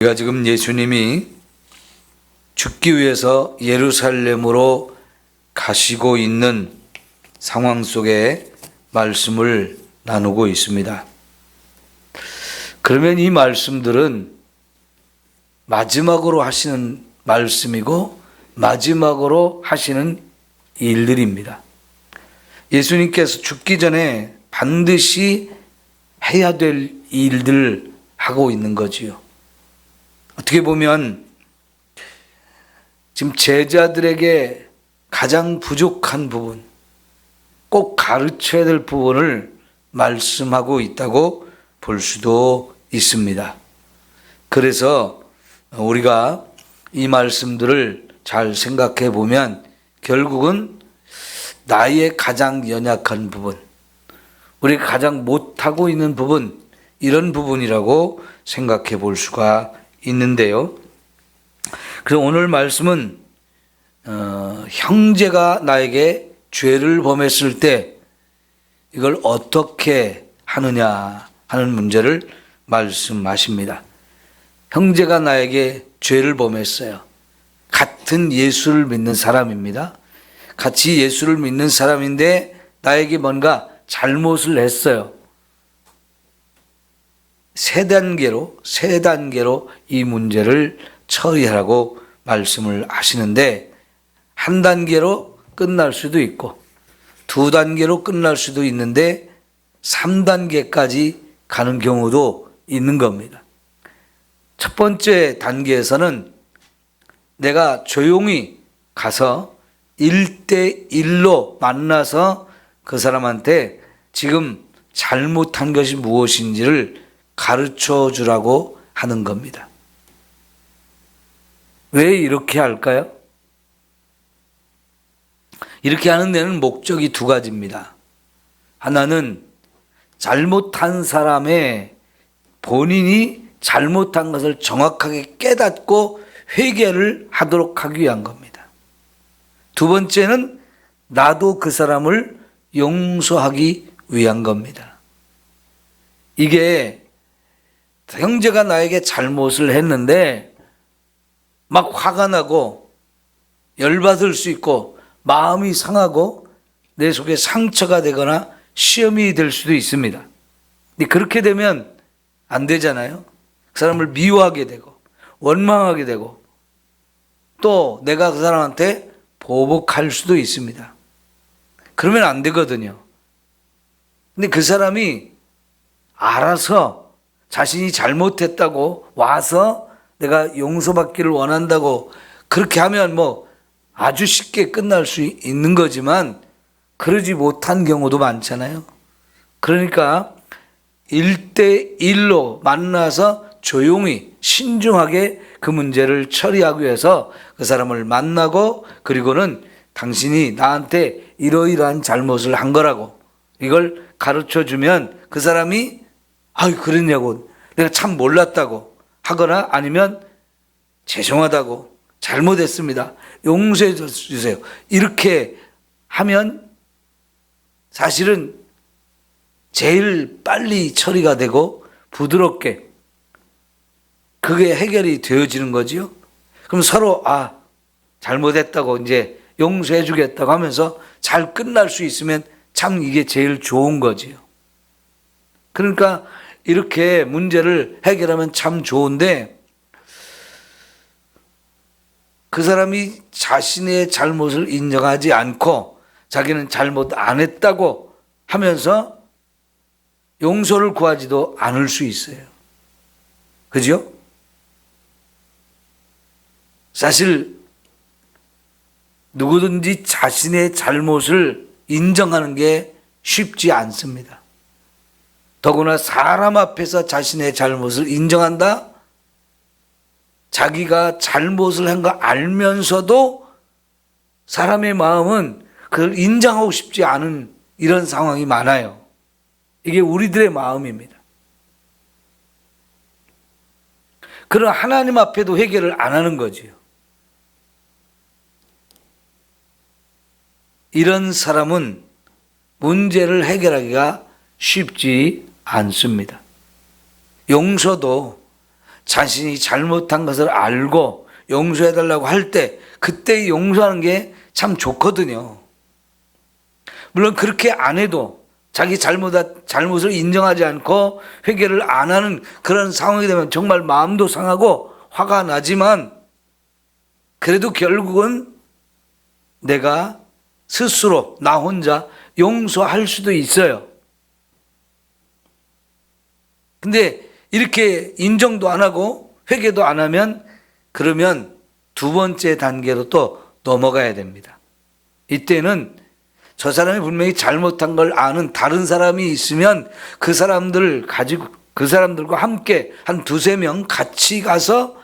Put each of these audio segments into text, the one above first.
우리가 지금 예수님이 죽기 위해서 예루살렘으로 가시고 있는 상황 속에 말씀을 나누고 있습니다. 그러면 이 말씀들은 마지막으로 하시는 말씀이고 마지막으로 하시는 일들입니다. 예수님께서 죽기 전에 반드시 해야 될 일들 하고 있는 거지요. 어떻게 보면 지금 제자들에게 가장 부족한 부분, 꼭 가르쳐야 될 부분을 말씀하고 있다고 볼 수도 있습니다. 그래서 우리가 이 말씀들을 잘 생각해 보면 결국은 나의 가장 연약한 부분, 우리가 가장 못하고 있는 부분, 이런 부분이라고 생각해 볼 수가 있는데요. 그래서 오늘 말씀은 형제가 나에게 죄를 범했을 때 이걸 어떻게 하느냐 하는 문제를 말씀하십니다. 형제가 나에게 죄를 범했어요. 같은 예수를 믿는 사람입니다. 같이 예수를 믿는 사람인데 나에게 뭔가 잘못을 했어요. 세 단계로 이 문제를 처리하라고 말씀을 하시는데, 한 단계로 끝날 수도 있고 두 단계로 끝날 수도 있는데 3단계까지 가는 경우도 있는 겁니다. 첫 번째 단계에서는 내가 조용히 가서 1대1로 만나서 그 사람한테 지금 잘못한 것이 무엇인지를 가르쳐 주라고 하는 겁니다. 왜 이렇게 할까요? 이렇게 하는 데는 목적이 두 가지입니다. 하나는 잘못한 사람의 본인이 잘못한 것을 정확하게 깨닫고 회개를 하도록 하기 위한 겁니다. 두 번째는 나도 그 사람을 용서하기 위한 겁니다. 이게 형제가 나에게 잘못을 했는데 막 화가 나고 열받을 수 있고 마음이 상하고 내 속에 상처가 되거나 시험이 될 수도 있습니다. 근데 그렇게 되면 안 되잖아요. 그 사람을 미워하게 되고 원망하게 되고 또 내가 그 사람한테 보복할 수도 있습니다. 그러면 안 되거든요. 근데 그 사람이 알아서 자신이 잘못했다고 와서 내가 용서받기를 원한다고 그렇게 하면 뭐 아주 쉽게 끝날 수 있는 거지만 그러지 못한 경우도 많잖아요. 그러니까 1대1로 만나서 조용히 신중하게 그 문제를 처리하기 위해서 그 사람을 만나고, 그리고는 당신이 나한테 이러이러한 잘못을 한 거라고 이걸 가르쳐 주면 그 사람이 그랬냐고, 내가 참 몰랐다고 하거나 아니면 죄송하다고, 잘못했습니다, 용서해 주세요, 이렇게 하면 사실은 제일 빨리 처리가 되고 부드럽게 그게 해결이 되어지는 거지요. 그럼 서로 잘못했다고 이제 용서해 주겠다고 하면서 잘 끝날 수 있으면 참 이게 제일 좋은 거지요. 그러니까 이렇게 문제를 해결하면 참 좋은데, 그 사람이 자신의 잘못을 인정하지 않고 자기는 잘못 안 했다고 하면서 용서를 구하지도 않을 수 있어요. 그죠? 사실 누구든지 자신의 잘못을 인정하는 게 쉽지 않습니다. 더구나 사람 앞에서 자신의 잘못을 인정한다? 자기가 잘못을 한 거 알면서도 사람의 마음은 그걸 인정하고 싶지 않은 이런 상황이 많아요. 이게 우리들의 마음입니다. 그런 하나님 앞에도 해결을 안 하는 거지요. 이런 사람은 문제를 해결하기가 쉽지 않습니다. 용서도 자신이 잘못한 것을 알고 용서해달라고 할 때 그때 용서하는 게 참 좋거든요. 물론 그렇게 안 해도 자기 잘못을 인정하지 않고 회개를 안 하는 그런 상황이 되면 정말 마음도 상하고 화가 나지만 그래도 결국은 내가 스스로 나 혼자 용서할 수도 있어요. 근데 이렇게 인정도 안 하고 회개도 안 하면 그러면 두 번째 단계로 또 넘어가야 됩니다. 이때는 저 사람이 분명히 잘못한 걸 아는 다른 사람이 있으면 그 사람들과 함께 한 두세 명 같이 가서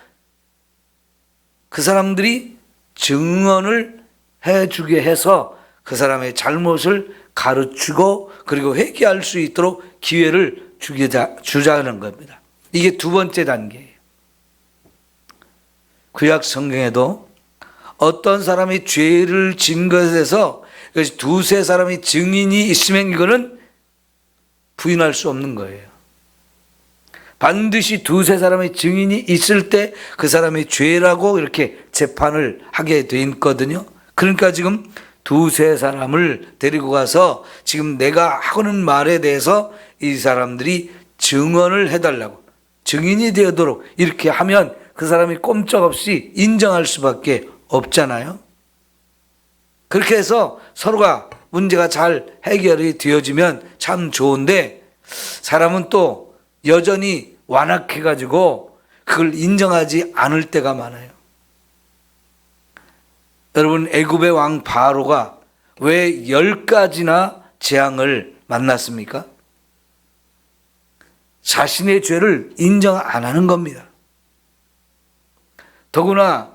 그 사람들이 증언을 해주게 해서 그 사람의 잘못을 가르치고 그리고 회개할 수 있도록 기회를 주자는 겁니다. 이게 두 번째 단계예요. 구약 성경에도 어떤 사람이 죄를 진 것에 대해서 두세 사람이 증인이 있으면 이거는 부인할 수 없는 거예요. 반드시 두세 사람의 증인이 있을 때 그 사람의 죄라고 이렇게 재판을 하게 돼 있거든요. 그러니까 지금 두세 사람을 데리고 가서 지금 내가 하고는 말에 대해서 이 사람들이 증언을 해달라고, 증인이 되도록 이렇게 하면 그 사람이 꼼짝없이 인정할 수밖에 없잖아요. 그렇게 해서 서로가 문제가 잘 해결이 되어지면 참 좋은데 사람은 또 여전히 완악해가지고 그걸 인정하지 않을 때가 많아요. 여러분, 애굽의 왕 바로가 왜 10가지나 재앙을 만났습니까? 자신의 죄를 인정 안 하는 겁니다. 더구나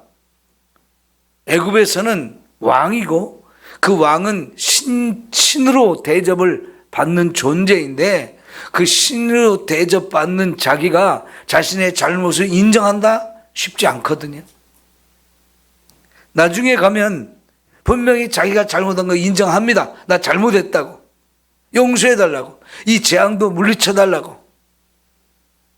애굽에서는 왕이고 그 왕은 신으로 대접을 받는 존재인데 그 신으로 대접받는 자기가 자신의 잘못을 인정한다? 쉽지 않거든요. 나중에 가면 분명히 자기가 잘못한 거 인정합니다. 나 잘못했다고. 용서해달라고. 이 재앙도 물리쳐달라고.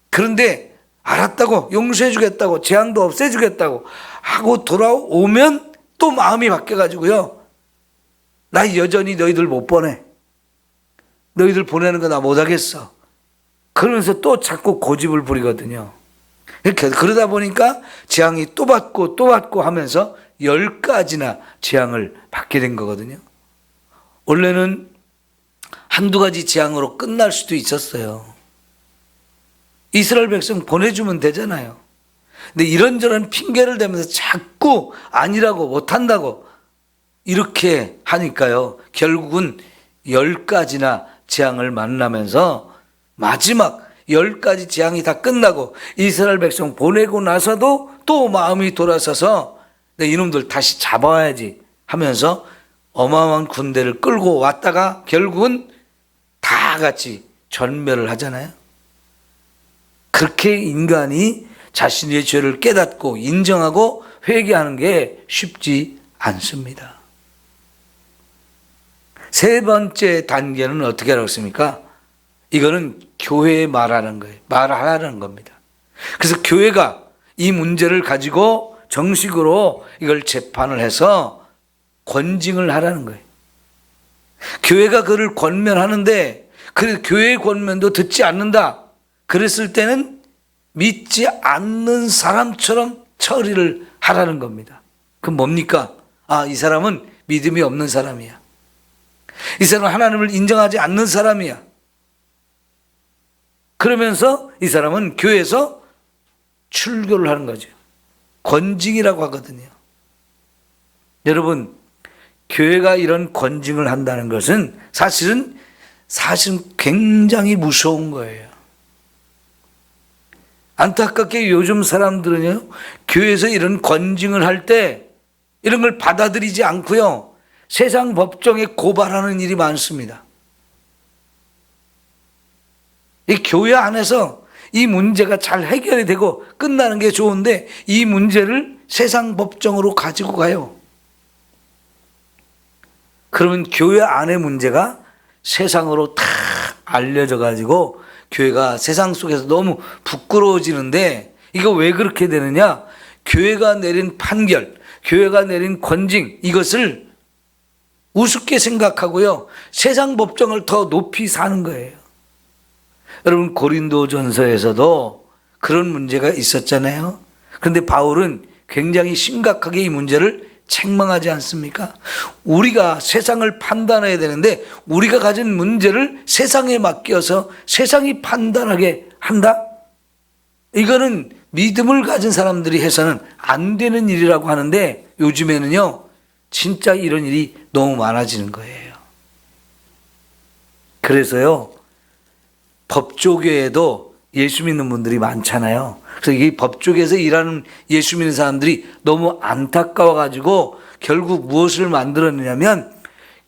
그런데 알았다고, 용서해주겠다고, 재앙도 없애주겠다고 하고 돌아오면 또 마음이 바뀌어가지고요. 나 여전히 너희들 못 보내. 너희들 보내는 거 나 못하겠어. 그러면서 또 자꾸 고집을 부리거든요. 이렇게 그러다 보니까 재앙이 또 받고 하면서 10가지나 재앙을 받게 된 거거든요. 원래는 한두 가지 재앙으로 끝날 수도 있었어요. 이스라엘 백성 보내주면 되잖아요. 근데 이런저런 핑계를 대면서 자꾸 아니라고 못한다고 이렇게 하니까요. 결국은 10가지나 재앙을 만나면서 마지막 10가지 재앙이 다 끝나고 이스라엘 백성 보내고 나서도 또 마음이 돌아서서 이놈들 다시 잡아야지 하면서 어마어마한 군대를 끌고 왔다가 결국은 다 같이 전멸을 하잖아요. 그렇게 인간이 자신의 죄를 깨닫고 인정하고 회개하는 게 쉽지 않습니다. 세 번째 단계는 어떻게 하라고 했습니까? 이거는 교회에 말하는 거예요. 말하라는 겁니다. 그래서 교회가 이 문제를 가지고 정식으로 이걸 재판을 해서 권징을 하라는 거예요. 교회가 그를 권면하는데 그 교회의 권면도 듣지 않는다. 그랬을 때는 믿지 않는 사람처럼 처리를 하라는 겁니다. 그럼 뭡니까? 이 사람은 믿음이 없는 사람이야. 이 사람은 하나님을 인정하지 않는 사람이야. 그러면서 이 사람은 교회에서 출교를 하는 거죠. 권징이라고 하거든요. 여러분, 교회가 이런 권징을 한다는 것은 사실은 굉장히 무서운 거예요. 안타깝게 요즘 사람들은요, 교회에서 이런 권징을 할 때 이런 걸 받아들이지 않고요, 세상 법정에 고발하는 일이 많습니다. 이 교회 안에서 이 문제가 잘 해결이 되고 끝나는 게 좋은데 이 문제를 세상 법정으로 가지고 가요. 그러면 교회 안의 문제가 세상으로 다 알려져 가지고 교회가 세상 속에서 너무 부끄러워지는데 이거 왜 그렇게 되느냐? 교회가 내린 판결, 교회가 내린 권징, 이것을 우습게 생각하고요, 세상 법정을 더 높이 사는 거예요. 여러분, 고린도전서에서도 그런 문제가 있었잖아요. 그런데 바울은 굉장히 심각하게 이 문제를 책망하지 않습니까? 우리가 세상을 판단해야 되는데 우리가 가진 문제를 세상에 맡겨서 세상이 판단하게 한다? 이거는 믿음을 가진 사람들이 해서는 안 되는 일이라고 하는데, 요즘에는요 진짜 이런 일이 너무 많아지는 거예요. 그래서요, 법조계에도 예수 믿는 분들이 많잖아요. 그래서 이 법조계에서 일하는 예수 믿는 사람들이 너무 안타까워가지고 결국 무엇을 만들었느냐면,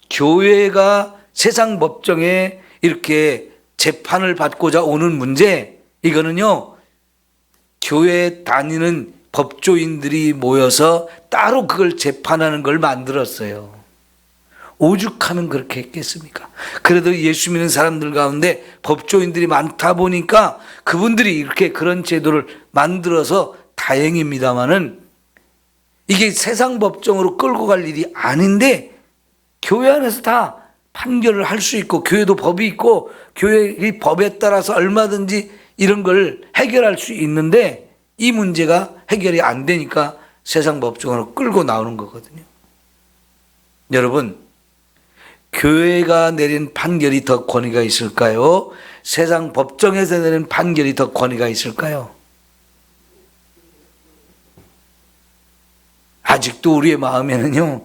교회가 세상 법정에 이렇게 재판을 받고자 오는 문제, 이거는요 교회 다니는 법조인들이 모여서 따로 그걸 재판하는 걸 만들었어요. 오죽하면 그렇게 했겠습니까? 그래도 예수 믿는 사람들 가운데 법조인들이 많다 보니까 그분들이 이렇게 그런 제도를 만들어서 다행입니다마는, 이게 세상 법정으로 끌고 갈 일이 아닌데 교회 안에서 다 판결을 할 수 있고, 교회도 법이 있고 교회의 법에 따라서 얼마든지 이런 걸 해결할 수 있는데, 이 문제가 해결이 안 되니까 세상 법정으로 끌고 나오는 거거든요. 여러분, 교회가 내린 판결이 더 권위가 있을까요? 세상 법정에서 내린 판결이 더 권위가 있을까요? 아직도 우리의 마음에는요,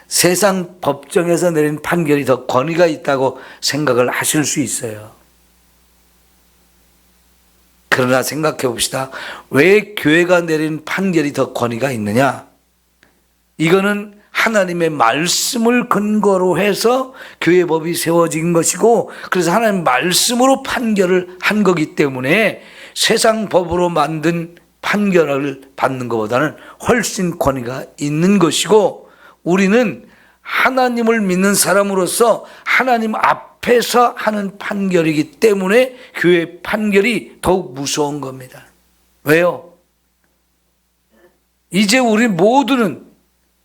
세상 법정에서 내린 판결이 더 권위가 있다고 생각을 하실 수 있어요. 그러나 생각해 봅시다. 왜 교회가 내린 판결이 더 권위가 있느냐? 이거는 하나님의 말씀을 근거로 해서 교회법이 세워진 것이고, 그래서 하나님 말씀으로 판결을 한 거기 때문에 세상 법으로 만든 판결을 받는 것보다는 훨씬 권위가 있는 것이고, 우리는 하나님을 믿는 사람으로서 하나님 앞에서 하는 판결이기 때문에 교회 판결이 더욱 무서운 겁니다. 왜요? 이제 우리 모두는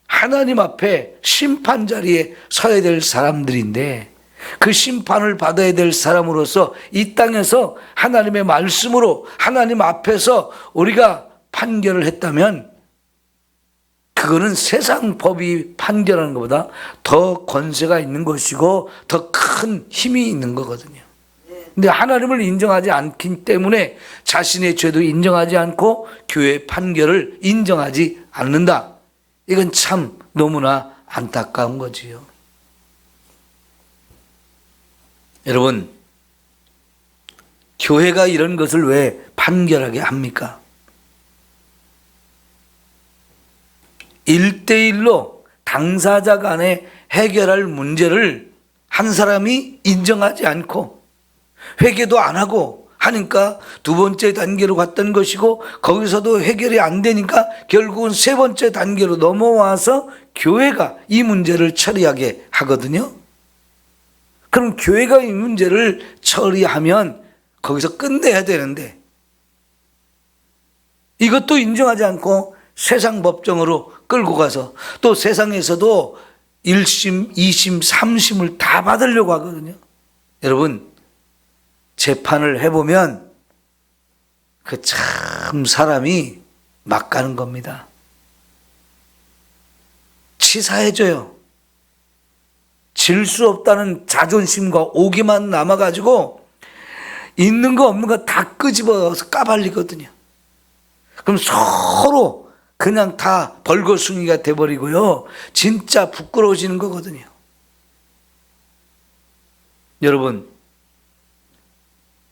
하나님 앞에 심판 자리에 서야 될 사람들인데, 그 심판을 받아야 될 사람으로서 이 땅에서 하나님의 말씀으로 하나님 앞에서 우리가 판결을 했다면, 그거는 세상 법이 판결하는 것보다 더 권세가 있는 것이고 더 큰 힘이 있는 거거든요. 근데 하나님을 인정하지 않기 때문에 자신의 죄도 인정하지 않고 교회의 판결을 인정하지 않는다. 이건 참 너무나 안타까운 거지요. 여러분, 교회가 이런 것을 왜 판결하게 합니까? 1대1로 당사자 간에 해결할 문제를 한 사람이 인정하지 않고 회개도 안 하고 하니까 두 번째 단계로 갔던 것이고, 거기서도 해결이 안 되니까 결국은 세 번째 단계로 넘어와서 교회가 이 문제를 처리하게 하거든요. 그럼 교회가 이 문제를 처리하면 거기서 끝내야 되는데, 이것도 인정하지 않고 세상 법정으로 끌고 가서 또 세상에서도 1심, 2심, 3심을 다 받으려고 하거든요. 여러분, 재판을 해보면 그 참 사람이 막 가는 겁니다. 치사해져요. 질 수 없다는 자존심과 오기만 남아가지고 있는 거 없는 거 다 끄집어서 까발리거든요. 그럼 서로 그냥 다 벌거숭이가 돼버리고요, 진짜 부끄러워지는 거거든요. 여러분,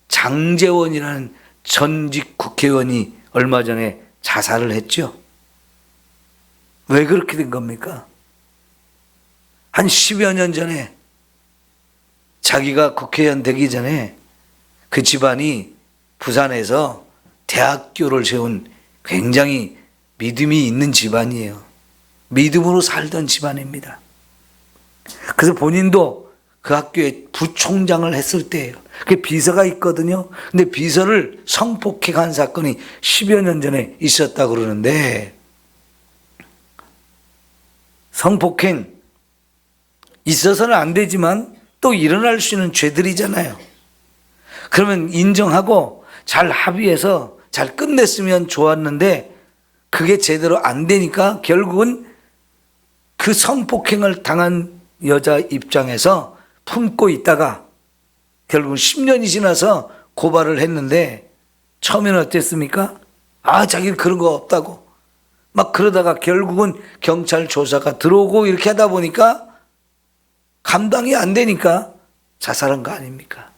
장제원이라는 전직 국회의원이 얼마 전에 자살을 했죠. 왜 그렇게 된 겁니까? 한 10여 년 전에 자기가 국회의원 되기 전에 그 집안이 부산에서 대학교를 세운 굉장히 믿음이 있는 집안이에요. 믿음으로 살던 집안입니다. 그래서 본인도 그 학교에 부총장을 했을 때예요. 그 비서가 있거든요. 근데 비서를 성폭행한 사건이 10여 년 전에 있었다고 그러는데, 성폭행 있어서는 안 되지만 또 일어날 수 있는 죄들이잖아요. 그러면 인정하고 잘 합의해서 잘 끝냈으면 좋았는데 그게 제대로 안 되니까 결국은 그 성폭행을 당한 여자 입장에서 품고 있다가 결국은 10년이 지나서 고발을 했는데, 처음에는 어땠습니까? 자기는 그런 거 없다고 막 그러다가 결국은 경찰 조사가 들어오고 이렇게 하다 보니까 감당이 안 되니까 자살한 거 아닙니까?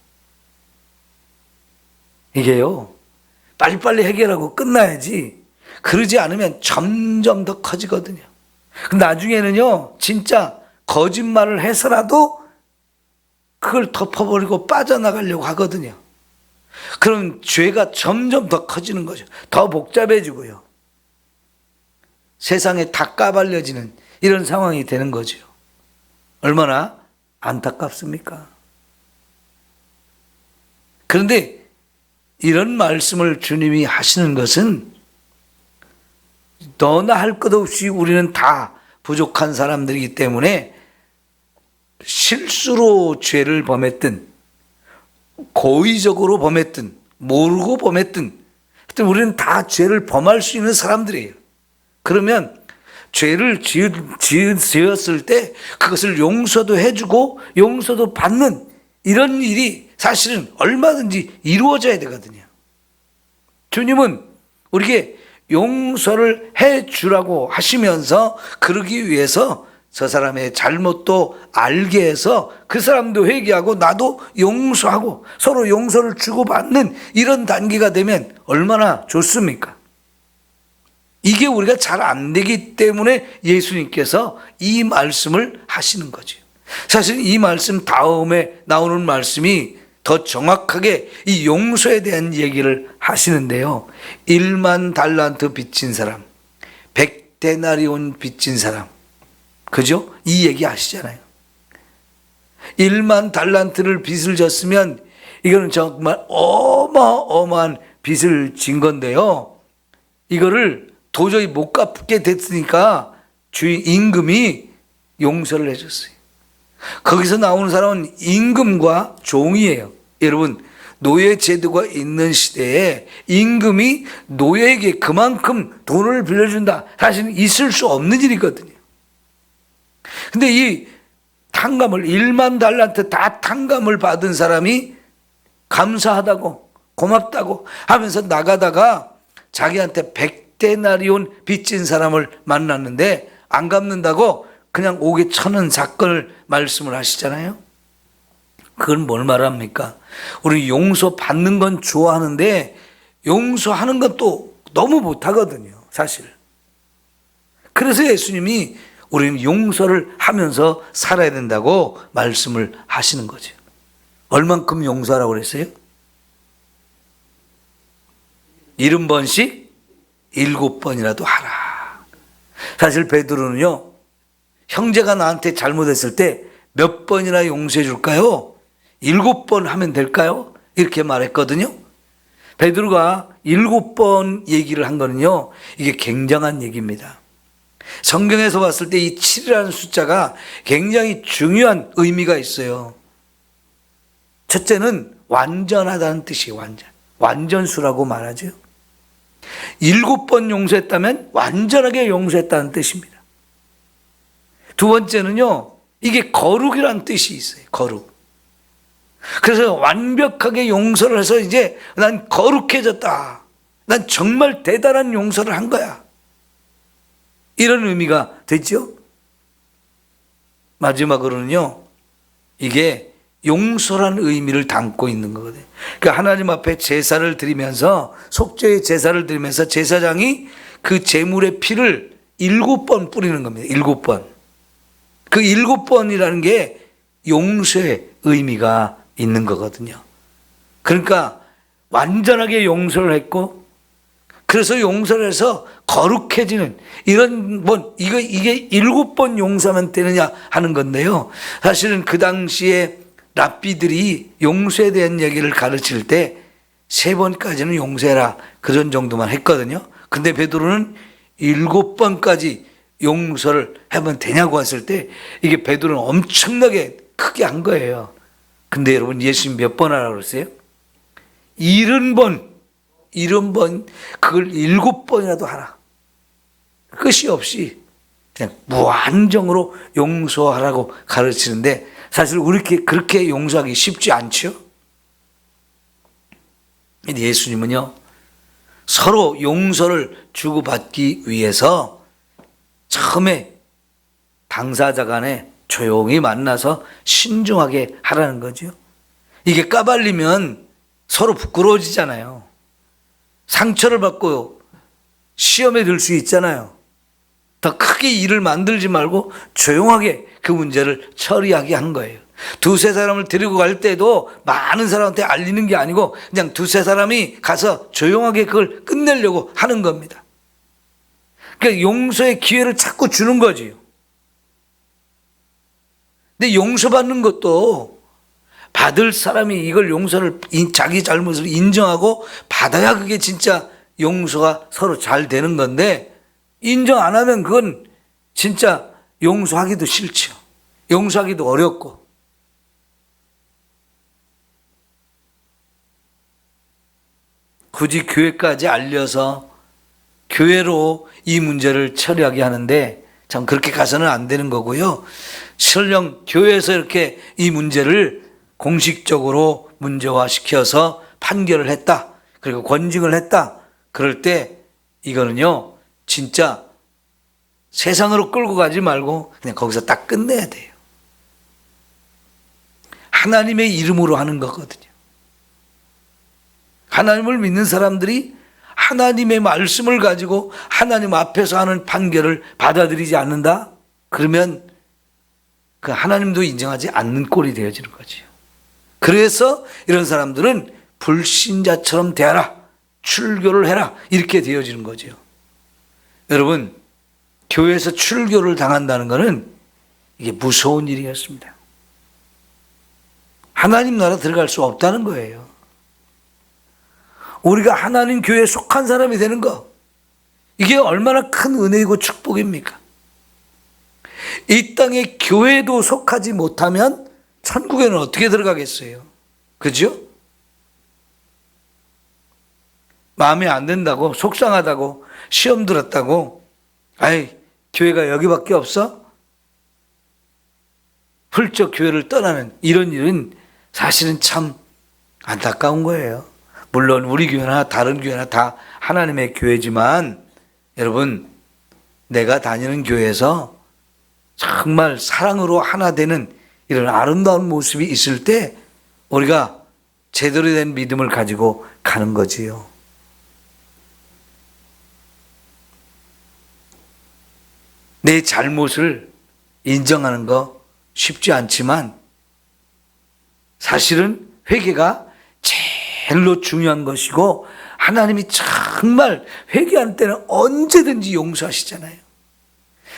이게요, 빨리빨리 해결하고 끝나야지 그러지 않으면 점점 더 커지거든요. 근데 나중에는요, 진짜 거짓말을 해서라도 그걸 덮어버리고 빠져나가려고 하거든요. 그럼 죄가 점점 더 커지는 거죠. 더 복잡해지고요. 세상에 다 까발려지는 이런 상황이 되는 거죠. 얼마나 안타깝습니까? 그런데 이런 말씀을 주님이 하시는 것은 너나 할 것 없이 우리는 다 부족한 사람들이기 때문에 실수로 죄를 범했든 고의적으로 범했든 모르고 범했든 하여튼 우리는 다 죄를 범할 수 있는 사람들이에요. 그러면 죄를 지었을 때 그것을 용서도 해주고 용서도 받는 이런 일이 사실은 얼마든지 이루어져야 되거든요. 주님은 우리에게 용서를 해주라고 하시면서 그러기 위해서 저 사람의 잘못도 알게 해서 그 사람도 회개하고 나도 용서하고 서로 용서를 주고받는 이런 단계가 되면 얼마나 좋습니까? 이게 우리가 잘 안 되기 때문에 예수님께서 이 말씀을 하시는 거죠. 사실 이 말씀 다음에 나오는 말씀이 더 정확하게 이 용서에 대한 얘기를 하시는데요. 1만 달란트 빚진 사람, 100데나리온 빚진 사람, 그죠? 이 얘기 아시잖아요. 1만 달란트를 빚을 졌으면 이거는 정말 어마어마한 빚을 진 건데요. 이거를 도저히 못 갚게 됐으니까 주인 임금이 용서를 해줬어요. 거기서 나오는 사람은 임금과 종이에요. 여러분, 노예 제도가 있는 시대에 임금이 노예에게 그만큼 돈을 빌려준다, 사실은 있을 수 없는 일이거든요. 근데 이 탕감을 1만 달란트 다 탕감을 받은 사람이 감사하다고 고맙다고 하면서 나가다가 자기한테 100데나리온 빚진 사람을 만났는데 안 갚는다고 그냥 옥에 쳐는 사건을 말씀을 하시잖아요. 그건 뭘 말합니까? 우리 용서 받는 건 좋아하는데 용서하는 건 또 너무 못하거든요, 사실. 그래서 예수님이 우리는 용서를 하면서 살아야 된다고 말씀을 하시는 거죠. 얼만큼 용서하라고 그랬어요? 70번씩 7번이라도 하라. 사실 베드로는요, 형제가 나한테 잘못했을 때 몇 번이나 용서해 줄까요? 7번 하면 될까요? 이렇게 말했거든요. 베드로가 7번 얘기를 한 거는요, 이게 굉장한 얘기입니다. 성경에서 봤을 때 이 7이라는 숫자가 굉장히 중요한 의미가 있어요. 첫째는 완전하다는 뜻이에요. 완전수라고 말하죠. 7번 용서했다면 완전하게 용서했다는 뜻입니다. 두 번째는요, 이게 거룩이라는 뜻이 있어요. 거룩. 그래서 완벽하게 용서를 해서 이제 난 거룩해졌다, 난 정말 대단한 용서를 한 거야, 이런 의미가 되죠. 마지막으로는요, 이게 용서라는 의미를 담고 있는 거거든요. 그러니까 하나님 앞에 제사를 드리면서, 속죄의 제사를 드리면서 제사장이 그 제물의 피를 7번 뿌리는 겁니다. 7번. 그 7번이라는 게 용서의 의미가 있는 거거든요. 그러니까 완전하게 용서를 했고 그래서 용서를 해서 거룩해지는 이런 이게 7번 용서하면 되느냐 하는 건데요. 사실은 그 당시에 랍비들이 용서에 대한 얘기를 가르칠 때 3번까지는 용서해라 그런 정도만 했거든요. 근데 베드로는 7번까지 용서를 하면 되냐고 했을 때 이게 베드로는 엄청나게 크게 한 거예요. 근데 여러분 예수님 몇 번 하라고 그랬어요? 70번 그걸 7번이라도 하라. 끝이 없이 그냥 무한정으로 용서하라고 가르치는데 사실 그렇게 용서하기 쉽지 않죠. 예수님은요 서로 용서를 주고받기 위해서 처음에 당사자 간에 조용히 만나서 신중하게 하라는 거죠. 이게 까발리면 서로 부끄러워지잖아요. 상처를 받고 시험에 들 수 있잖아요. 더 크게 일을 만들지 말고 조용하게 그 문제를 처리하게 한 거예요. 2-3 사람을 데리고 갈 때도 많은 사람한테 알리는 게 아니고 그냥 2-3 사람이 가서 조용하게 그걸 끝내려고 하는 겁니다. 그러니까 용서의 기회를 자꾸 주는 거지요. 근데 용서받는 것도 받을 사람이 이걸 용서를 자기 잘못을 인정하고 받아야 그게 진짜 용서가 서로 잘 되는 건데 인정 안 하면 그건 진짜 용서하기도 싫죠. 용서하기도 어렵고. 굳이 교회까지 알려서 교회로 이 문제를 처리하게 하는데 참 그렇게 가서는 안 되는 거고요. 설령 교회에서 이렇게 이 문제를 공식적으로 문제화시켜서 판결을 했다. 그리고 권징을 했다. 그럴 때 이거는요. 진짜 세상으로 끌고 가지 말고 그냥 거기서 딱 끝내야 돼요. 하나님의 이름으로 하는 거거든요. 하나님을 믿는 사람들이 하나님의 말씀을 가지고 하나님 앞에서 하는 판결을 받아들이지 않는다? 그러면 그 하나님도 인정하지 않는 꼴이 되어지는 거지요. 그래서 이런 사람들은 불신자처럼 대하라, 출교를 해라 이렇게 되어지는 거죠. 여러분 교회에서 출교를 당한다는 것은 이게 무서운 일이었습니다. 하나님 나라 들어갈 수 없다는 거예요. 우리가 하나님 교회에 속한 사람이 되는 거 이게 얼마나 큰 은혜이고 축복입니까? 이 땅에 교회도 속하지 못하면 천국에는 어떻게 들어가겠어요? 그죠? 마음에 안 든다고 속상하다고 시험 들었다고 아이 교회가 여기밖에 없어? 훌쩍 교회를 떠나는 이런 일은 사실은 참 안타까운 거예요. 물론 우리 교회나 다른 교회나 다 하나님의 교회지만 여러분 내가 다니는 교회에서 정말 사랑으로 하나 되는 이런 아름다운 모습이 있을 때 우리가 제대로 된 믿음을 가지고 가는 거지요. 내 잘못을 인정하는 거 쉽지 않지만 사실은 회개가 제일로 중요한 것이고 하나님이 정말 회개할 때는 언제든지 용서하시잖아요.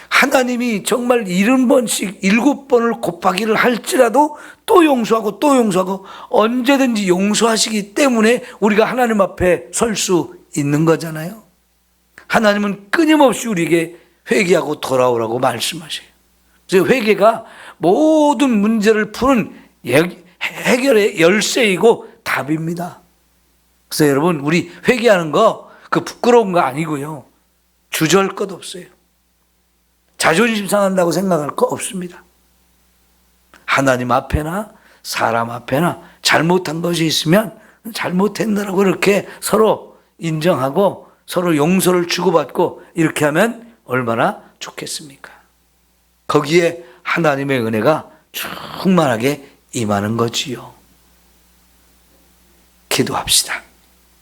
하나님이 정말 70번씩 7번을 곱하기를 할지라도 또 용서하고 또 용서하고 언제든지 용서하시기 때문에 우리가 하나님 앞에 설 수 있는 거잖아요. 하나님은 끊임없이 우리에게 회개하고 돌아오라고 말씀하셔요. 그래서 회개가 모든 문제를 푸는 해결의 열쇠이고 답입니다. 그래서 여러분 우리 회개하는 거 그 부끄러운 거 아니고요. 주저할 것 없어요. 자존심 상한다고 생각할 거 없습니다. 하나님 앞에나 사람 앞에나 잘못한 것이 있으면 잘못했다라고 이렇게 서로 인정하고 서로 용서를 주고받고 이렇게 하면 얼마나 좋겠습니까? 거기에 하나님의 은혜가 충만하게 임하는 거지요. 기도합시다.